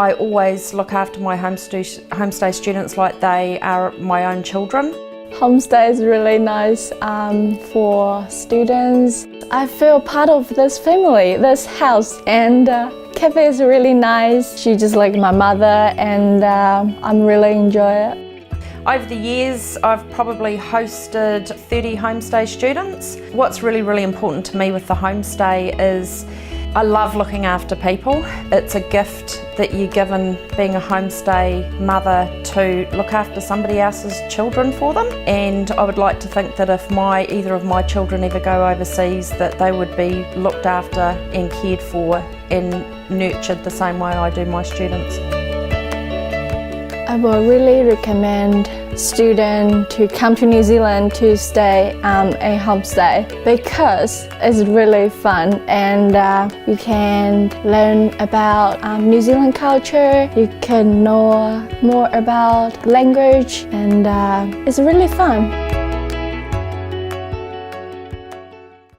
I always look after my homestay students like they are my own children. Homestay is really nice for students. I feel part of this family, this house, and Cafe is really nice. She's just like my mother, and I'm really enjoy it. Over the years, I've probably hosted 30 homestay students. What's really, really important to me with the homestay is I love looking after people. It's a gift that you're given being a homestay mother to look after somebody else's children for them. And I would like to think that if either of my children ever go overseas, that they would be looked after and cared for and nurtured the same way I do my students. I will really recommend students to come to New Zealand to stay a homestay because it's really fun, and you can learn about New Zealand culture, you can know more about language, and it's really fun.